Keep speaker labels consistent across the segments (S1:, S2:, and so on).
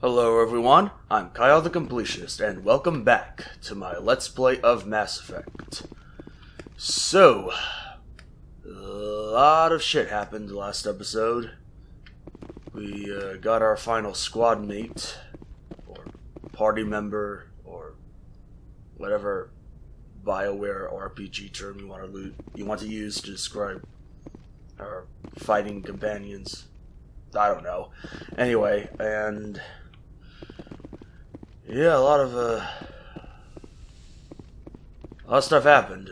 S1: Hello everyone, I'm Kyle the Completionist, and welcome back to my Let's Play of Mass Effect. So, a lot of shit happened last episode. We got our final squad mate, or party member, or whatever BioWare RPG term you want to use to describe our fighting companions. I don't know. Anyway, and yeah, a lot of stuff happened.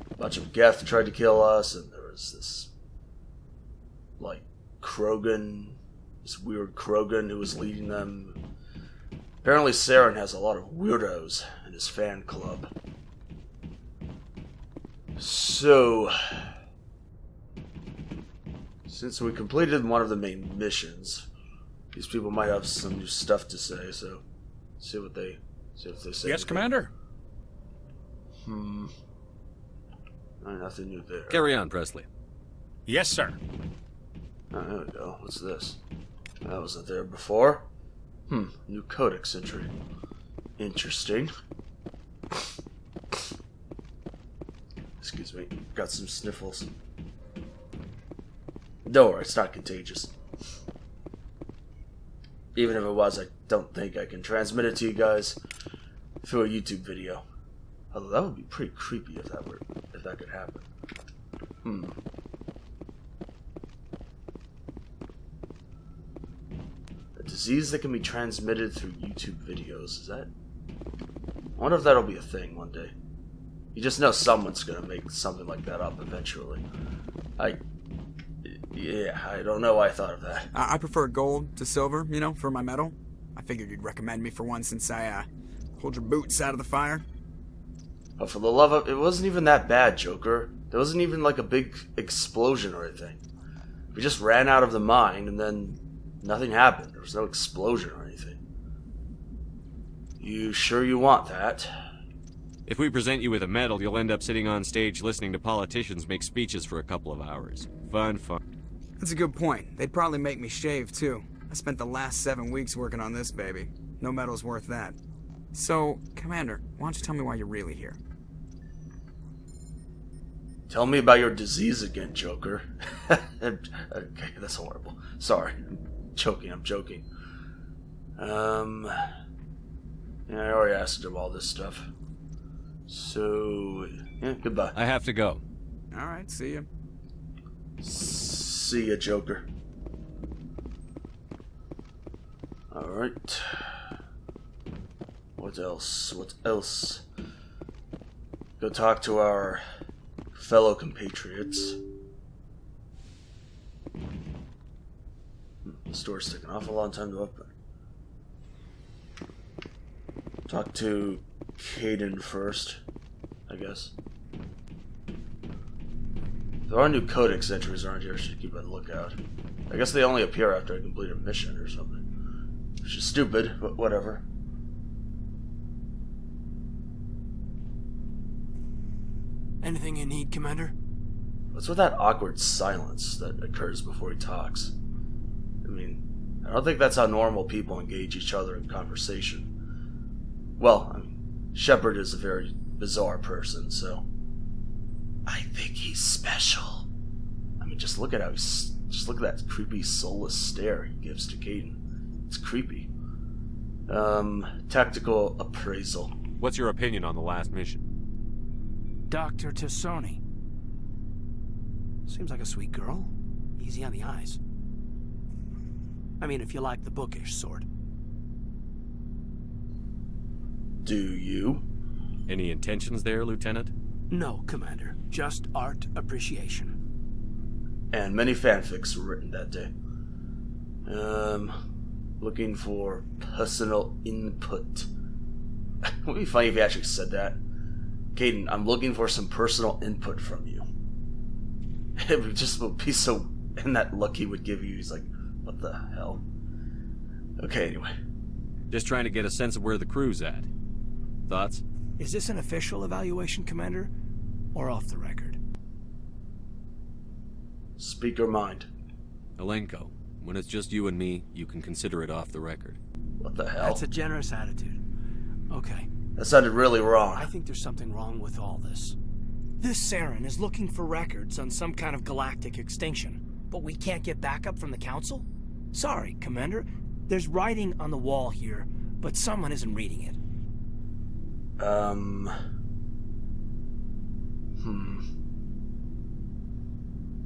S1: A bunch of Geth tried to kill us, and there was this, like, this weird Krogan who was leading them. Apparently Saren has a lot of weirdos in his fan club. So, since we completed one of the main missions, these people might have some new stuff to say, so see if they say.
S2: Yes, Commander?
S1: Nothing new there.
S3: Carry on, Presley.
S2: Yes, sir.
S1: Oh, there we go. What's this? That wasn't there before. New codex entry. Interesting. Excuse me. Got some sniffles. Don't worry, it's not contagious. Even if it was, I don't think I can transmit it to you guys through a YouTube video. Although that would be pretty creepy if that could happen. A disease that can be transmitted through YouTube videos. Is that? I wonder if that'll be a thing one day. You just know someone's gonna make something like that up eventually. Yeah, I don't know why I thought of that.
S4: I prefer gold to silver, for my medal. I figured you'd recommend me for one since I, hold your boots out of the fire.
S1: But for the love of... It wasn't even that bad, Joker. There wasn't even, like, a big explosion or anything. We just ran out of the mine, and then nothing happened. There was no explosion or anything. You sure you want that?
S3: If we present you with a medal, you'll end up sitting on stage listening to politicians make speeches for a couple of hours. Fun.
S4: That's a good point. They'd probably make me shave, too. I spent the last 7 weeks working on this baby. No medal's worth that. So, Commander, why don't you tell me why you're really here?
S1: Tell me about your disease again, Joker. Okay, that's horrible. Sorry. I'm joking. Yeah, I already asked him all this stuff. So, yeah, goodbye.
S3: I have to go.
S4: Alright, see ya.
S1: See ya, Joker. Alright. What else? Go talk to our fellow compatriots. The store's taking an awful long time to open. Talk to Kaidan first, I guess. There are new codex entries around here, I should keep on the lookout. I guess they only appear after I complete a mission or something. Which is stupid, but whatever.
S5: Anything you need, Commander?
S1: What's with that awkward silence that occurs before he talks? I mean, I don't think that's how normal people engage each other in conversation. Well, Shepard is a very bizarre person, so I think he's special. Just look at that creepy soulless stare he gives to Kaidan. It's creepy. Tactical appraisal.
S3: What's your opinion on the last mission?
S5: Dr. Tassoni. Seems like a sweet girl. Easy on the eyes. If you like the bookish sort.
S1: Do you?
S3: Any intentions there, Lieutenant?
S5: No, Commander. Just art appreciation.
S1: And many fanfics were written that day. Looking for personal input. It would be funny if he actually said that. Kaidan, I'm looking for some personal input from you. It would just be so... And that look he would give you, he's like, what the hell? Okay, anyway.
S3: Just trying to get a sense of where the crew's at. Thoughts?
S5: Is this an official evaluation, Commander? Or off the record?
S1: Speak your mind.
S3: Alenko, when it's just you and me, you can consider it off the record.
S1: What the hell?
S5: That's a generous attitude. Okay,
S1: That sounded really wrong.
S5: I think there's something wrong with all this. This Saren is looking for records on some kind of galactic extinction, but we can't get backup from the Council? Sorry, Commander. There's writing on the wall here, but someone isn't reading it.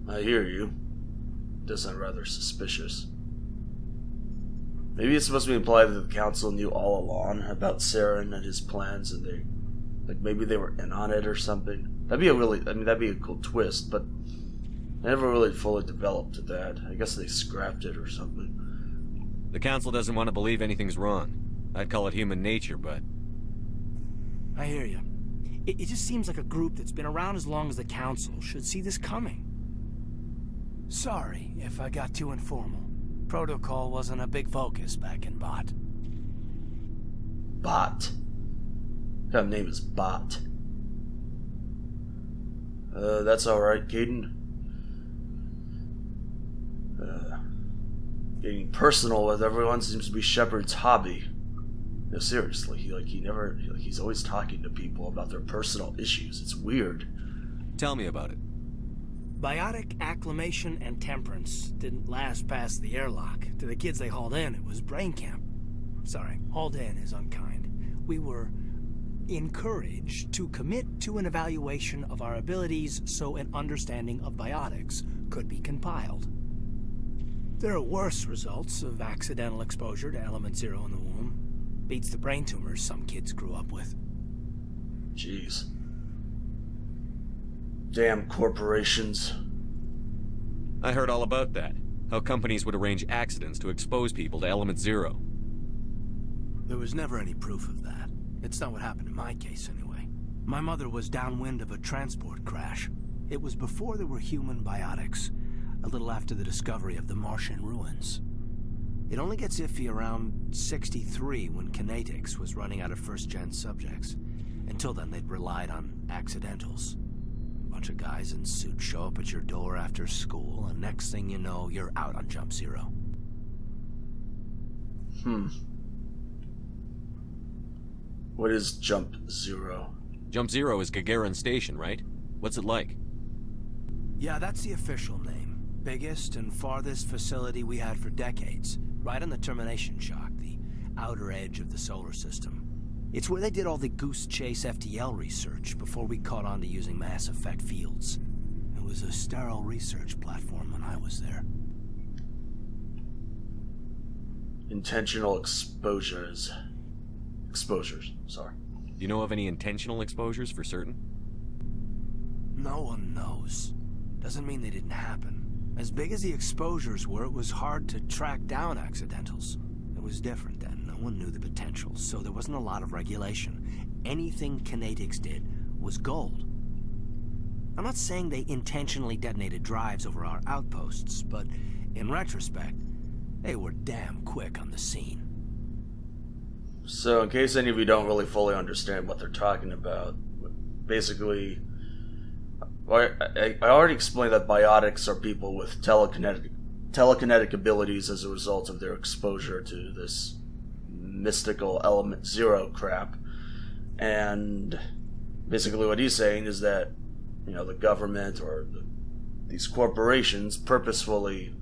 S1: I hear you. Does sound rather suspicious. Maybe it's supposed to be implied that the Council knew all along about Saren and his plans, and maybe they were in on it or something. That'd be a cool twist, but they never really fully developed that. I guess they scrapped it or something.
S3: The Council doesn't want to believe anything's wrong. I'd call it human nature, but...
S5: I hear you. It just seems like a group that's been around as long as the Council should see this coming. Sorry if I got too informal. Protocol wasn't a big focus back in Bot.
S1: Bot? What kind of name is Bot? That's alright, Kaidan. Getting personal with everyone seems to be Shepard's hobby. No, seriously, he's always talking to people about their personal issues. It's weird.
S3: Tell me about it.
S5: Biotic acclimation and temperance didn't last past the airlock. To the kids they hauled in, it was brain camp. Sorry, hauled in is unkind. We were encouraged to commit to an evaluation of our abilities so an understanding of biotics could be compiled. There are worse results of accidental exposure to element 0 in the womb. Beats the brain tumors some kids grew up with.
S1: Jeez. Damn corporations.
S3: I heard all about that. How companies would arrange accidents to expose people to element 0.
S5: There was never any proof of that. It's not what happened in my case, anyway. My mother was downwind of a transport crash. It was before there were human biotics, a little after the discovery of the Martian ruins. It only gets iffy around 63 when Kinetics was running out of first-gen subjects. Until then, they'd relied on accidentals. A bunch of guys in suits show up at your door after school, and next thing you know, you're out on Jump Zero.
S1: What is Jump Zero?
S3: Jump Zero is Gagarin Station, right? What's it like?
S5: Yeah, that's the official name. Biggest and farthest facility we had for decades. Right on the termination shock, the outer edge of the solar system. It's where they did all the Goose Chase FTL research before we caught on to using mass effect fields. It was a sterile research platform when I was there.
S1: Intentional exposures. Sorry.
S3: Do you know of any intentional exposures for certain?
S5: No one knows. Doesn't mean they didn't happen. As big as the exposures were, it was hard to track down accidentals. It was different then. No one knew the potential, so there wasn't a lot of regulation. Anything Kinetics did was gold. I'm not saying they intentionally detonated drives over our outposts, but in retrospect, they were damn quick on the scene.
S1: So, in case any of you don't really fully understand what they're talking about, basically, I already explained that biotics are people with telekinetic abilities as a result of their exposure to this mystical element 0 crap. And basically what he's saying is that, the government or these corporations purposefully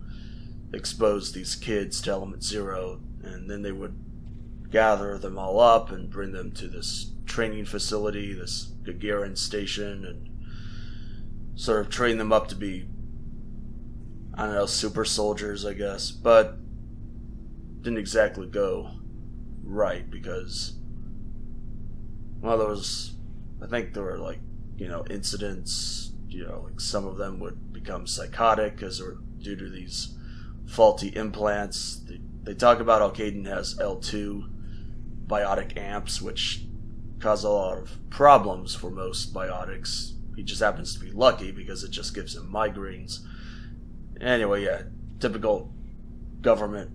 S1: expose these kids to element 0, and then they would gather them all up and bring them to this training facility, this Gagarin station, and sort of train them up to be, super soldiers, I guess. But didn't exactly go right because, I think there were incidents, some of them would become psychotic because they were due to these faulty implants. They talk about how Kaidan has L2 biotic amps, which cause a lot of problems for most biotics. He just happens to be lucky because it just gives him migraines. Anyway, yeah, typical government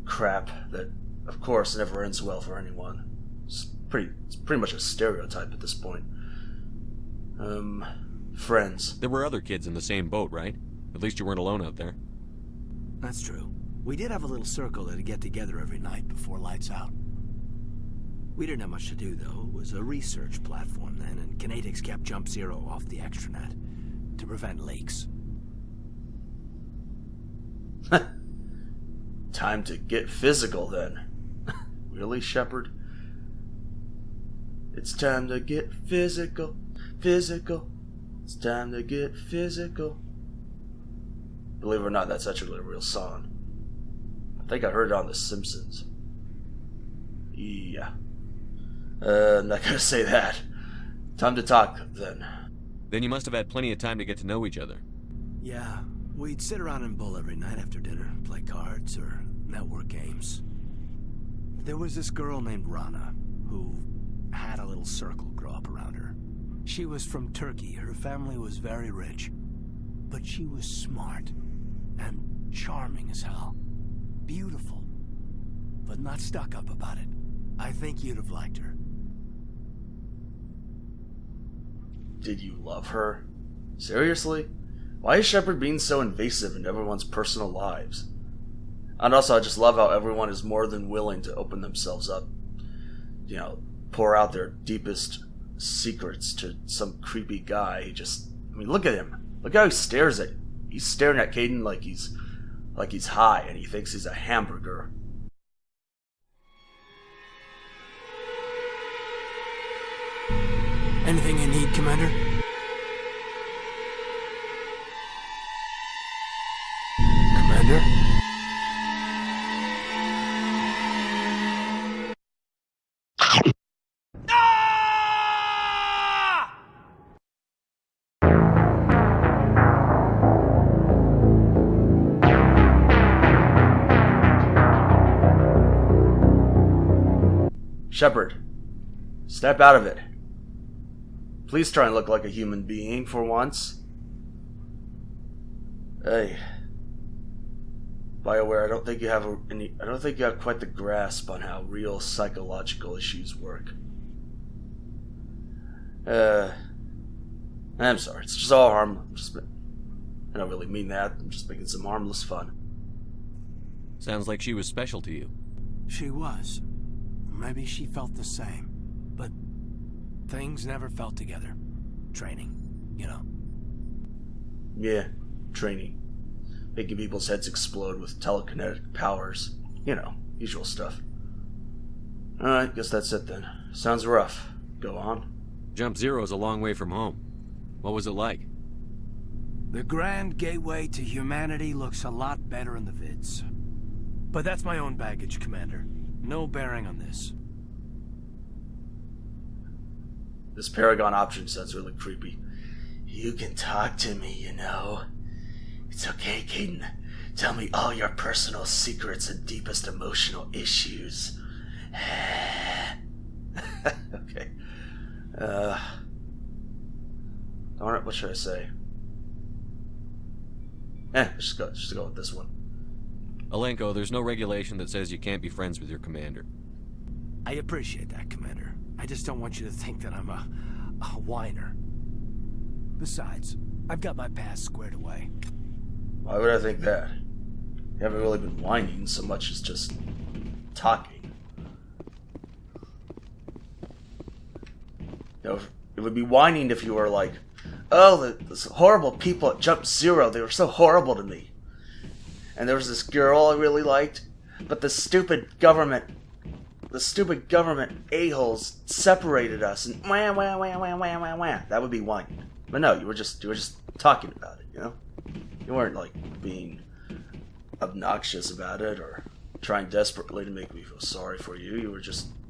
S1: crap that, of course, never ends well for anyone. It's pretty much a stereotype at this point. Friends.
S3: There were other kids in the same boat, right? At least you weren't alone out there.
S5: That's true. We did have a little circle that'd get together every night before lights out. We didn't have much to do, though. It was a research platform then, and Kinetics kept Jump Zero off the extranet to prevent leaks.
S1: Time to get physical, then. Really, Shepard? It's time to get physical, physical. It's time to get physical. Believe it or not, that's actually a real song. I think I heard it on The Simpsons. Yeah. I'm not gonna say that. Time to talk, then.
S3: Then you must have had plenty of time to get to know each other.
S5: Yeah, we'd sit around and bull every night after dinner, play cards or network games. There was this girl named Rana, who had a little circle grow up around her. She was from Turkey. Her family was very rich. But she was smart and charming as hell. Beautiful, but not stuck up about it. I think you'd have liked her.
S1: Did you love her? Seriously? Why is Shepard being so invasive in everyone's personal lives? And also, I just love how everyone is more than willing to open themselves up. You know, pour out their deepest secrets to some creepy guy. I mean, look at him. Look how he stares at. He's staring at Kaidan like he's high, and he thinks he's a hamburger.
S5: Anything you need, Commander? Commander?
S1: Shepard, step out of it. Please try and look like a human being for once. Hey, BioWare, I don't think you have quite the grasp on how real psychological issues work. I'm sorry. It's just all harmless. I don't really mean that. I'm just making some harmless fun.
S3: Sounds like she was special to you.
S5: She was. Maybe she felt the same. But things never felt together. Training, you know.
S1: Yeah, training. Making people's heads explode with telekinetic powers. You know, usual stuff. Alright, guess that's it then. Sounds rough. Go on.
S3: Jump Zero's a long way from home. What was it like?
S5: The grand gateway to humanity looks a lot better in the vids. But that's my own baggage, Commander. No bearing on this.
S1: This Paragon option sounds really creepy. You can talk to me, you know. It's okay, Kaidan. Tell me all your personal secrets and deepest emotional issues. Okay. Darn it, what should I say? Let's just go with this one.
S3: Alenko, there's no regulation that says you can't be friends with your commander.
S5: I appreciate that, Commander. I just don't want you to think that I'm a whiner. Besides, I've got my past squared away.
S1: Why would I think that? You haven't really been whining so much as just talking. You know, it would be whining if you were like, oh, those horrible people at Jump Zero, they were so horrible to me. And there was this girl I really liked, but the stupid government a-holes separated us, and wah, wah, wah, wah, wah, wah, wah. That would be whining. But no, you were just talking about it, you know? You weren't like being obnoxious about it or trying desperately to make me feel sorry for you.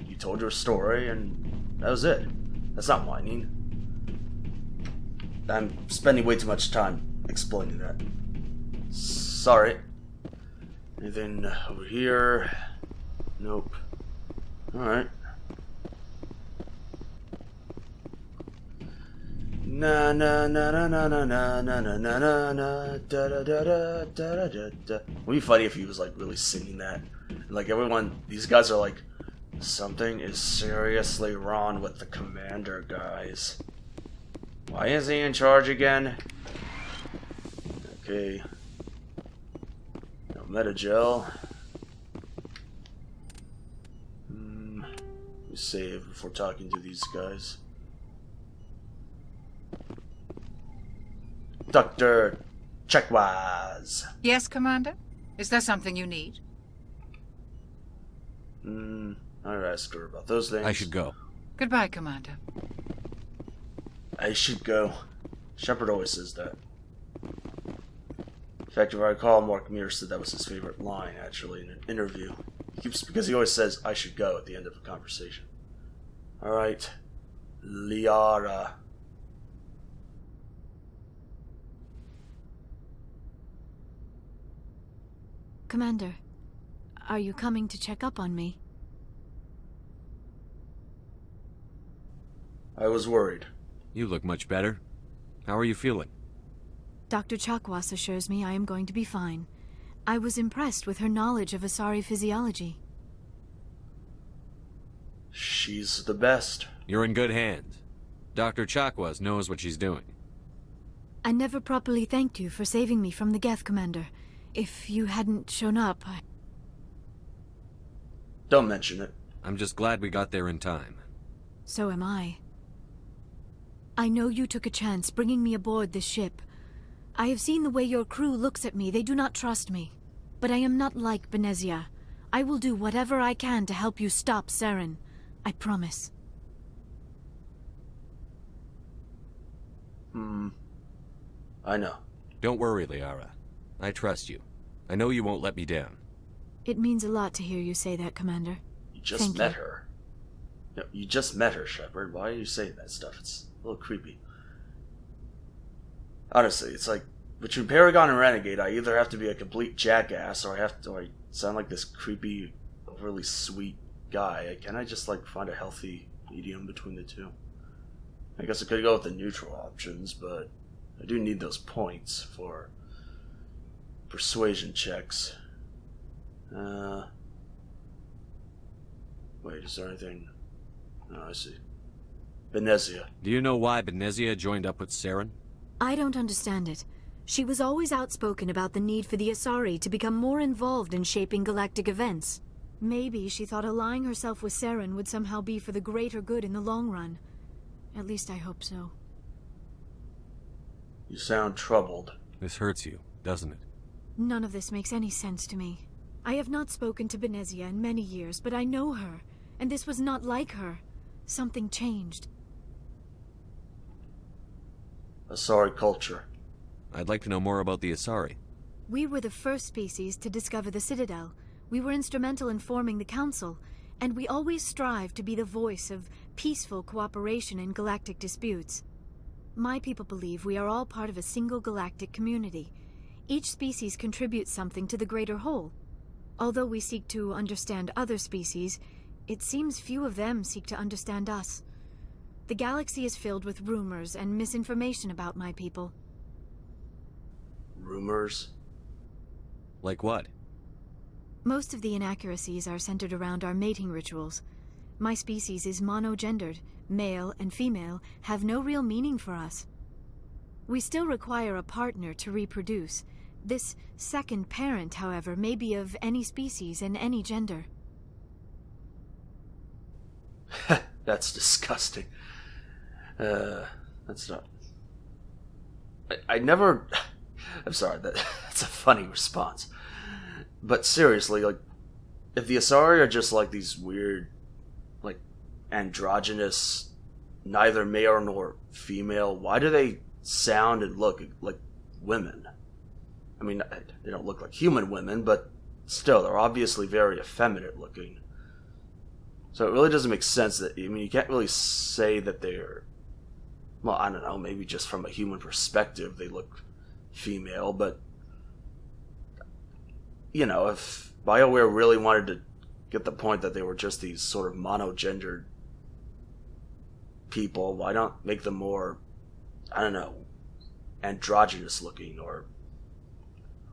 S1: You told your story and that was it. That's not whining. I'm spending way too much time explaining that. Sorry. Anything over here? Nope. Alright. Na na na na na na na na na na na na da da da da da da da. It would be funny if he was like really singing that. Like everyone, these guys are like, something is seriously wrong with the commander, guys. Why is he in charge again? Okay. No Metagel. We save before talking to these guys. Dr. Checkwise.
S2: Yes, Commander? Is there something you need?
S1: I'll ask her about those things.
S3: I should go.
S2: Goodbye, Commander.
S1: I should go. Shepard always says that. In fact, if I recall, Mark Muir said that was his favorite line, actually, in an interview. Because he always says, I should go, at the end of a conversation. Alright. Liara.
S6: Commander, are you coming to check up on me?
S1: I was worried.
S3: You look much better. How are you feeling?
S6: Dr. Chakwas assures me I am going to be fine. I was impressed with her knowledge of Asari physiology.
S1: She's the best.
S3: You're in good hands. Dr. Chakwas knows what she's doing.
S6: I never properly thanked you for saving me from the Geth, Commander. If you hadn't shown up,
S1: Don't mention it.
S3: I'm just glad we got there in time.
S6: So am I. I know you took a chance bringing me aboard this ship. I have seen the way your crew looks at me. They do not trust me. But I am not like Benezia. I will do whatever I can to help you stop Saren. I promise.
S1: I know.
S3: Don't worry, Liara. I trust you. I know you won't let me down.
S6: It means a lot to hear you say that, Commander.
S1: You just
S6: Thank
S1: met
S6: you.
S1: her. No, you just met her, Shepard. Why are you saying that stuff? It's a little creepy. Honestly, it's like, between Paragon and Renegade, I either have to be a complete jackass, or I sound like this creepy, overly sweet guy. Can I just, like, find a healthy medium between the two? I guess I could go with the neutral options, but I do need those points for persuasion checks. Wait, is there anything? Oh, I see. Benezia.
S3: Do you know why Benezia joined up with Saren?
S6: I don't understand it. She was always outspoken about the need for the Asari to become more involved in shaping galactic events. Maybe she thought allying herself with Saren would somehow be for the greater good in the long run. At least I hope so.
S1: You sound troubled.
S3: This hurts you, doesn't it?
S6: None of this makes any sense to me. I have not spoken to Benezia in many years, but I know her, and this was not like her. Something changed.
S1: Asari culture.
S3: I'd like to know more about the Asari.
S6: We were the first species to discover the Citadel. We were instrumental in forming the Council, and we always strive to be the voice of peaceful cooperation in galactic disputes. My people believe we are all part of a single galactic community. Each species contributes something to the greater whole. Although we seek to understand other species, it seems few of them seek to understand us. The galaxy is filled with rumors and misinformation about my people.
S1: Rumors?
S3: Like what?
S6: Most of the inaccuracies are centered around our mating rituals. My species is monogendered. Male and female have no real meaning for us. We still require a partner to reproduce. This second parent, however, may be of any species and any gender.
S1: That's disgusting. That's not... I never... I'm sorry, that's a funny response. But seriously, like, if the Asari are just like these weird, like, androgynous, neither male nor female, why do they sound and look like women? I mean, they don't look like human women, but still, they're obviously very effeminate looking. So it really doesn't make sense that, I mean, you can't really say that they're, well, I don't know, maybe just from a human perspective they look female, but, you know, if BioWare really wanted to get the point that they were just these sort of monogendered people, why not make them more, I don't know, androgynous looking, or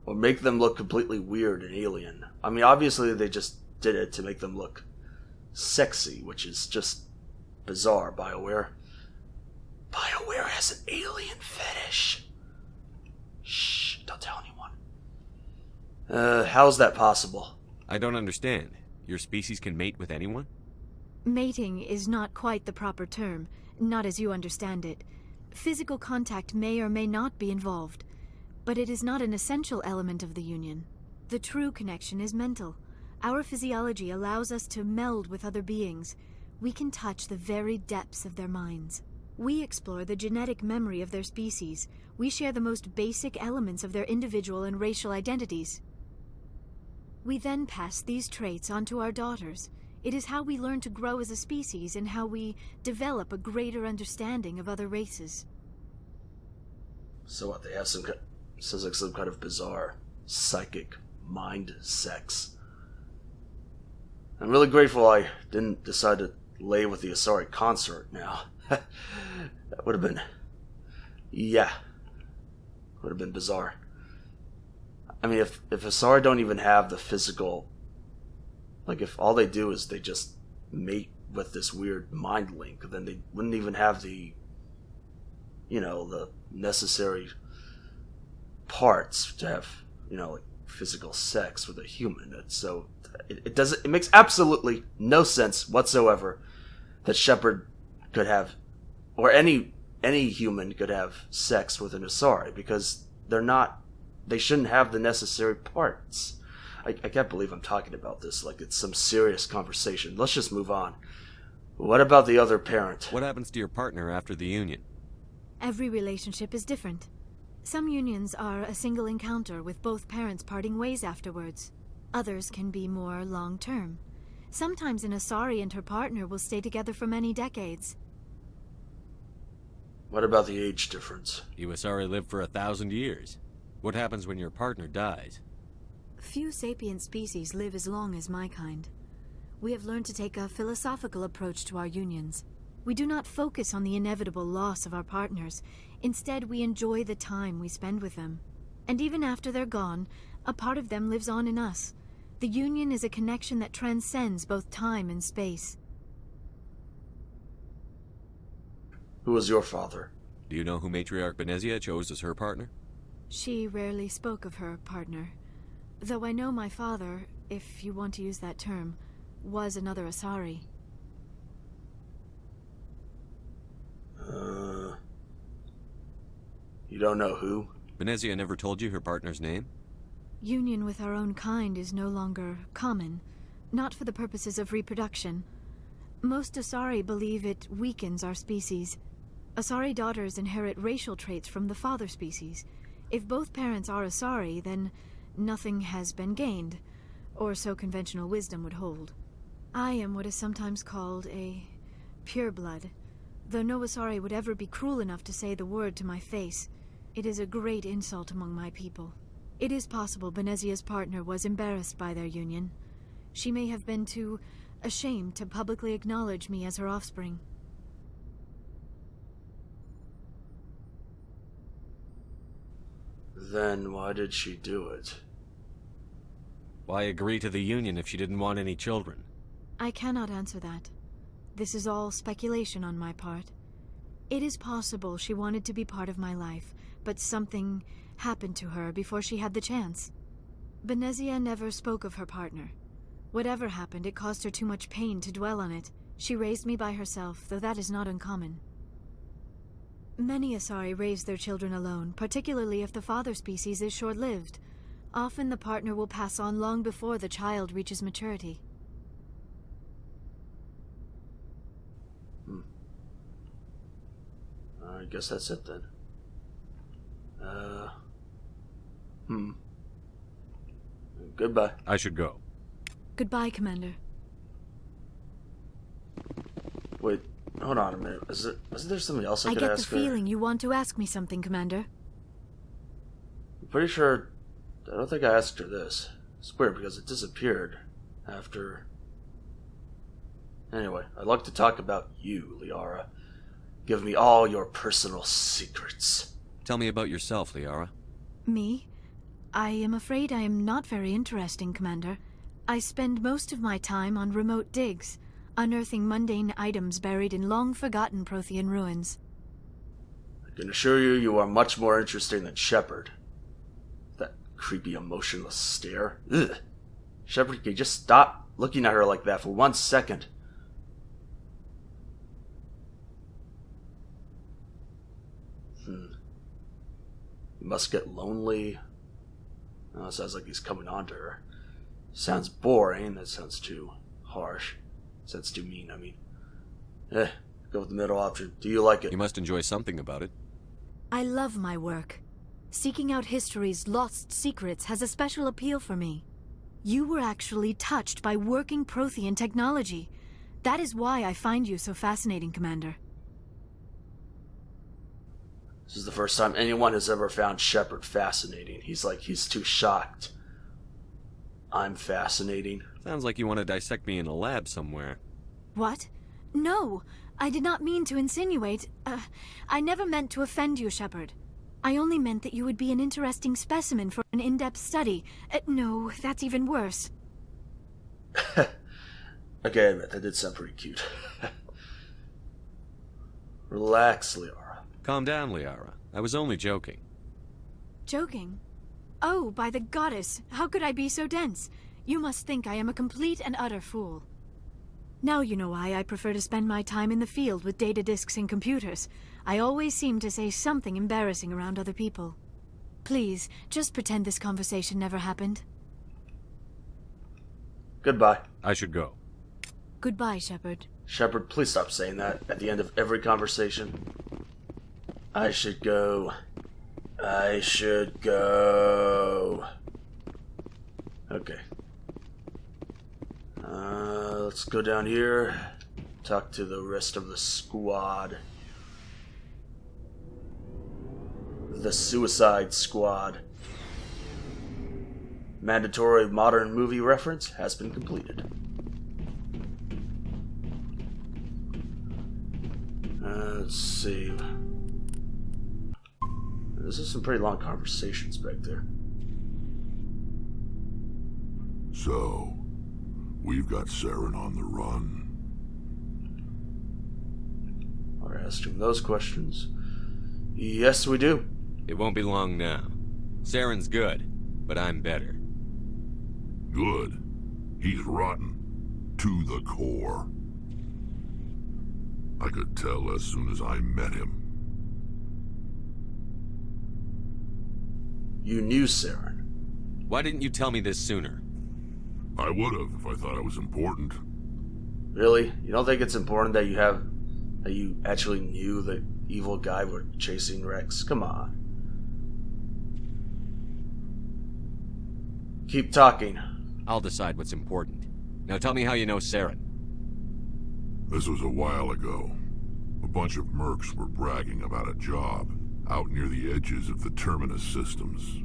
S1: make them look completely weird and alien? I mean, obviously they just did it to make them look sexy, which is just bizarre. BioWare has an alien fetish. Shh, don't tell anyone. How's that possible?
S3: I don't understand. Your species can mate with anyone?
S6: Mating is not quite the proper term, not as you understand it. Physical contact may or may not be involved, but it is not an essential element of the union. The true connection is mental. Our physiology allows us to meld with other beings. We can touch the very depths of their minds. We explore the genetic memory of their species. We share the most basic elements of their individual and racial identities. We then pass these traits on to our daughters. It is how we learn to grow as a species and how we develop a greater understanding of other races.
S1: So what, they have sounds like some kind of bizarre psychic mind sex. I'm really grateful I didn't decide to lay with the Asari consort now. That would have been... yeah. Would have been bizarre. I mean, if Asari don't even have the physical... like, if all they do is they just mate with this weird mind link, then they wouldn't even have the... you know, the necessary parts to have, you know, like, physical sex with a human. So it makes absolutely no sense whatsoever that Shepard could have, or any human could have sex with an Asari, because they shouldn't have the necessary parts. I can't believe I'm talking about this like it's some serious conversation. Let's just move on. What about the other parent?
S3: What happens to your partner after the union?
S6: Every relationship is different. Some unions are a single encounter with both parents parting ways afterwards. Others can be more long-term. Sometimes an Asari and her partner will stay together for many decades.
S1: What about the age difference?
S3: You Asari live for 1,000 years. What happens when your partner dies?
S6: Few sapient species live as long as my kind. We have learned to take a philosophical approach to our unions. We do not focus on the inevitable loss of our partners. Instead, we enjoy the time we spend with them. And even after they're gone, a part of them lives on in us. The union is a connection that transcends both time and space.
S1: Who was your father?
S3: Do you know who Matriarch Benezia chose as her partner?
S6: She rarely spoke of her partner. Though I know my father, if you want to use that term, was another Asari.
S1: You don't know who?
S3: Benezia never told you her partner's name?
S6: Union with our own kind is no longer common, not for the purposes of reproduction. Most Asari believe it weakens our species. Asari daughters inherit racial traits from the father species. If both parents are Asari, then nothing has been gained, or so conventional wisdom would hold. I am what is sometimes called a pureblood, though no Asari would ever be cruel enough to say the word to my face. It is a great insult among my people. It is possible Benezia's partner was embarrassed by their union. She may have been too ashamed to publicly acknowledge me as her offspring.
S1: Then why did she do it?
S3: Why agree to the union if she didn't want any children?
S6: I cannot answer that. This is all speculation on my part. It is possible she wanted to be part of my life, but something happened to her before she had the chance. Benezia never spoke of her partner. Whatever happened, it caused her too much pain to dwell on it. She raised me by herself, though that is not uncommon. Many Asari raise their children alone, particularly if the father species is short-lived. Often the partner will pass on long before the child reaches maturity.
S1: I guess that's it then. Goodbye.
S3: I should go.
S6: Goodbye, Commander.
S1: Wait, hold on a minute. Isn't there something else I could
S6: get the
S1: ask her?
S6: feeling you want to ask me something, Commander.
S1: I'm pretty sure... I don't think I asked her this. It's weird because it disappeared after... Anyway, I'd like to talk about you, Liara. Give me all your personal secrets.
S3: Tell me about yourself, Liara.
S6: Me? I am afraid I am not very interesting, Commander. I spend most of my time on remote digs, unearthing mundane items buried in long-forgotten Prothean ruins.
S1: I can assure you, you are much more interesting than Shepard. Creepy, emotionless stare. Ugh. Shepard, can you just stop looking at her like that for 1 second? You must get lonely. Oh, it sounds like he's coming on to her. Sounds boring. That sounds too harsh. Sounds too mean, I mean. Go with the middle option. Do you like it?
S3: You must enjoy something about it.
S6: I love my work. Seeking out history's lost secrets has a special appeal for me. You were actually touched by working Prothean technology. That is why I find you so fascinating, Commander.
S1: This is the first time anyone has ever found Shepard fascinating. He's too shocked. I'm fascinating.
S3: Sounds like you want to dissect me in a lab somewhere.
S6: What? No, I did not mean to insinuate. I never meant to offend you, Shepard. I only meant that you would be an interesting specimen for an in-depth study. No, that's even worse.
S1: Okay, I admit, that did sound pretty cute. Relax, Liara.
S3: Calm down, Liara. I was only joking.
S6: Joking? Oh, by the goddess, how could I be so dense? You must think I am a complete and utter fool. Now you know why I prefer to spend my time in the field with data disks and computers. I always seem to say something embarrassing around other people. Please, just pretend this conversation never happened.
S1: Goodbye.
S3: I should go.
S6: Goodbye, Shepard.
S1: Shepard, please stop saying that at the end of every conversation. I should go. I should go. Okay. Let's go down here. Talk to the rest of the squad. The Suicide Squad. Mandatory modern movie reference has been completed. Let's see. This is some pretty long conversations back there.
S7: So, we've got Saren on the run.
S1: I asked him those questions. Yes, we do.
S3: It won't be long now. Saren's good, but I'm better.
S7: Good. He's rotten. To the core. I could tell as soon as I met him.
S1: You knew Saren.
S3: Why didn't you tell me this sooner?
S7: I would've if I thought it was important.
S1: Really? You don't think it's important that you actually knew the evil guy were chasing Rex? Come on. Keep talking.
S3: I'll decide what's important. Now tell me how you know Saren.
S7: This was a while ago. A bunch of mercs were bragging about a job out near the edges of the Terminus systems.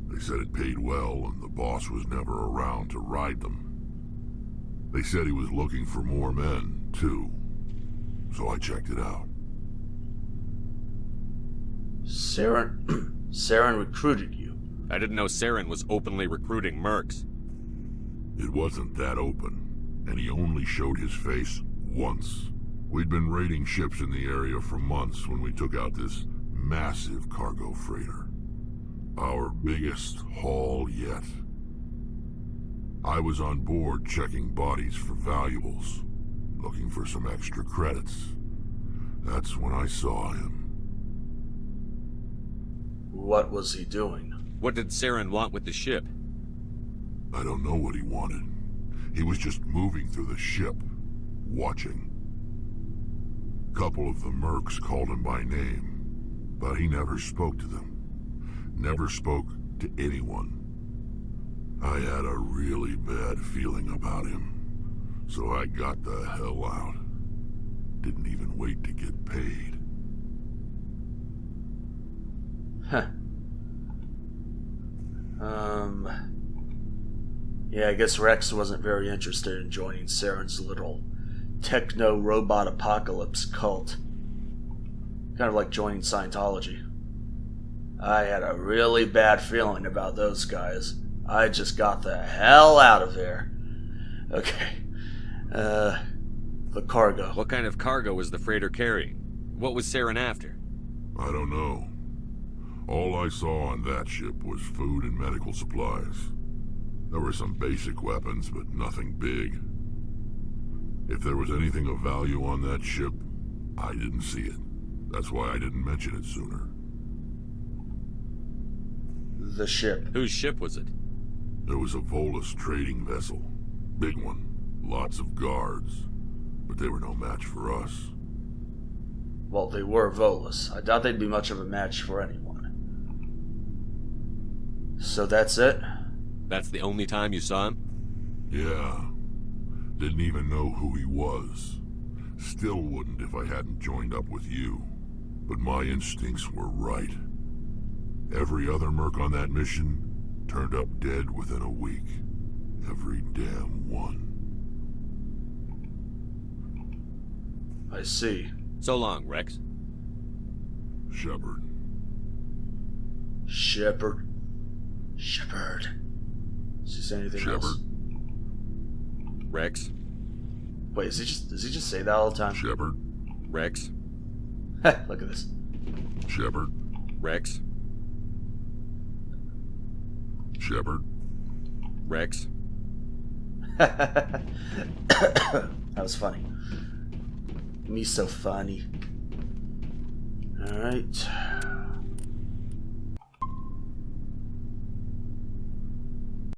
S7: They said it paid well and the boss was never around to ride them. They said he was looking for more men, too. So I checked it out.
S1: Saren recruited you.
S3: I didn't know Saren was openly recruiting mercs.
S7: It wasn't that open, and he only showed his face once. We'd been raiding ships in the area for months when we took out this massive cargo freighter. Our biggest haul yet. I was on board checking bodies for valuables, looking for some extra credits. That's when I saw him.
S1: What was he doing?
S3: What did Saren want with the ship?
S7: I don't know what he wanted. He was just moving through the ship, watching. Couple of the mercs called him by name, but he never spoke to them. Never spoke to anyone. I had a really bad feeling about him, so I got the hell out. Didn't even wait to get paid.
S1: Huh. Yeah, I guess Rex wasn't very interested in joining Saren's little techno-robot apocalypse cult. Kind of like joining Scientology. I had a really bad feeling about those guys. I just got the hell out of there. Okay. The cargo.
S3: What kind of cargo was the freighter carrying? What was Saren after?
S7: I don't know. All I saw on that ship was food and medical supplies. There were some basic weapons, but nothing big. If there was anything of value on that ship, I didn't see it. That's why I didn't mention it sooner.
S1: The ship.
S3: Whose ship was it?
S7: There was a Volus trading vessel. Big one. Lots of guards. But they were no match for us.
S1: Well, they were Volus. I doubt they'd be much of a match for anyone. So that's it?
S3: That's the only time you saw him?
S7: Yeah. Didn't even know who he was. Still wouldn't if I hadn't joined up with you. But my instincts were right. Every other merc on that mission turned up dead within a week. Every damn one.
S1: I see.
S3: So long, Rex.
S7: Shepard.
S1: Shepard. Shepard. Does he say anything else?
S7: Shepard.
S3: Rex.
S1: Wait, does he just say that all the time?
S7: Shepard.
S3: Rex.
S1: Look at this.
S7: Shepard.
S3: Rex.
S7: Shepard.
S3: Rex.
S1: That was funny. Me so funny. Alright.